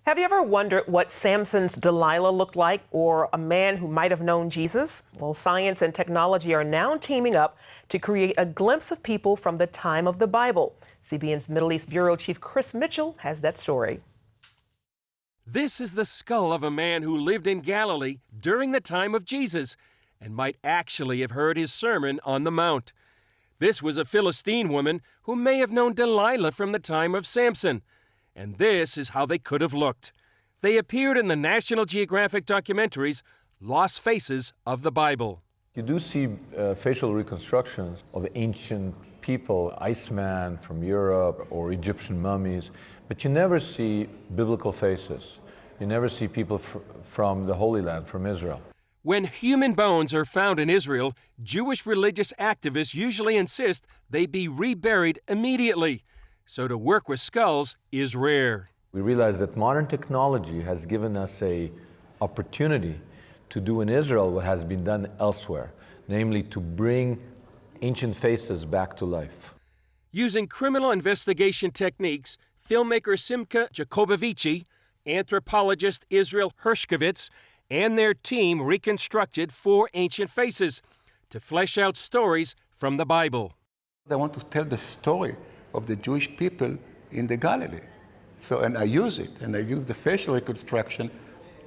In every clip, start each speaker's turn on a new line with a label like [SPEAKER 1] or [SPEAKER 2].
[SPEAKER 1] Have you ever wondered what Samson's Delilah looked like, or a man who might have known Jesus? Well, science and technology are now teaming up to create a glimpse of people from the time of the Bible. CBN's Middle East Bureau Chief Chris Mitchell has that story.
[SPEAKER 2] This is the skull of a man who lived in Galilee during the time of Jesus and might actually have heard his sermon on the Mount. This was a Philistine woman who may have known Delilah from the time of Samson. And this is how they could have looked. They appeared in the National Geographic documentaries Lost Faces of the Bible.
[SPEAKER 3] You do see facial reconstructions of ancient people, Iceman from Europe or Egyptian mummies, but you never see biblical faces. You never see people from the Holy Land, from Israel.
[SPEAKER 2] When human bones are found in Israel, Jewish religious activists usually insist they be reburied immediately. So to work with skulls is rare.
[SPEAKER 3] We realize that modern technology has given us an opportunity to do in Israel what has been done elsewhere, namely to bring ancient faces back to life.
[SPEAKER 2] Using criminal investigation techniques, filmmaker Simcha Jacobovici, anthropologist Israel Hershkovitz, and their team reconstructed 4 ancient faces to flesh out stories from the Bible.
[SPEAKER 4] I want to tell the story of the Jewish people in the Galilee. And I use it, and I use the facial reconstruction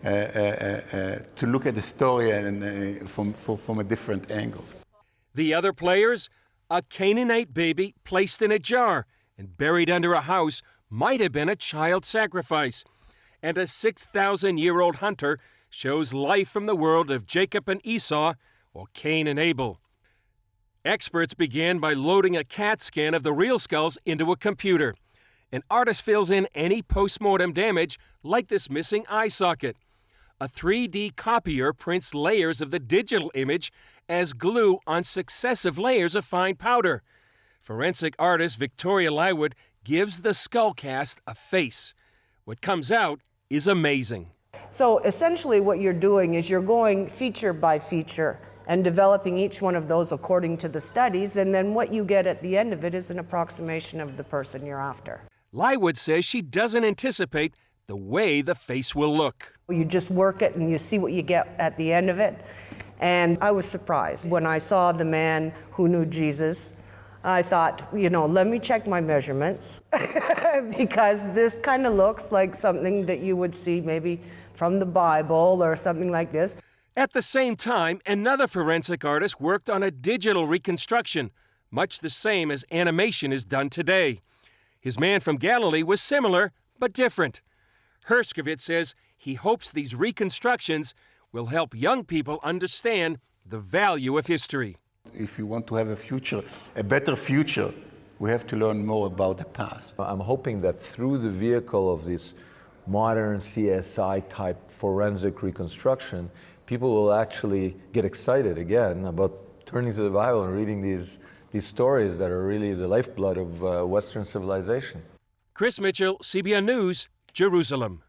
[SPEAKER 4] to look at the story and from a different angle.
[SPEAKER 2] The other players? A Canaanite baby placed in a jar and buried under a house might have been a child sacrifice. And a 6,000-year-old hunter shows life from the world of Jacob and Esau, or Cain and Abel. Experts began by loading a CAT scan of the real skulls into a computer. An artist fills in any post-mortem damage, like this missing eye socket. A 3D copier prints layers of the digital image as glue on successive layers of fine powder. Forensic artist Victoria Lywood gives the skull cast a face. What comes out is amazing.
[SPEAKER 5] So essentially what you're doing is you're going feature by feature and developing each one of those according to the studies, and then what you get at the end of it is an approximation of the person you're after.
[SPEAKER 2] Lywood says she doesn't anticipate the way the face will look.
[SPEAKER 5] You just work it and you see what you get at the end of it. And I was surprised. When I saw the man who knew Jesus, I thought, let me check my measurements because this kind of looks like something that you would see maybe from the Bible or something like this.
[SPEAKER 2] At the same time, another forensic artist worked on a digital reconstruction, much the same as animation is done today. His man from Galilee was similar, but different. Hershkovitz says he hopes these reconstructions will help young people understand the value of history.
[SPEAKER 4] If you want to have a better future, we have to learn more about the past.
[SPEAKER 3] I'm hoping that through the vehicle of this modern CSI-type forensic reconstruction, people will actually get excited again about turning to the Bible and reading these stories that are really the lifeblood of Western civilization.
[SPEAKER 2] Chris Mitchell, CBN News, Jerusalem.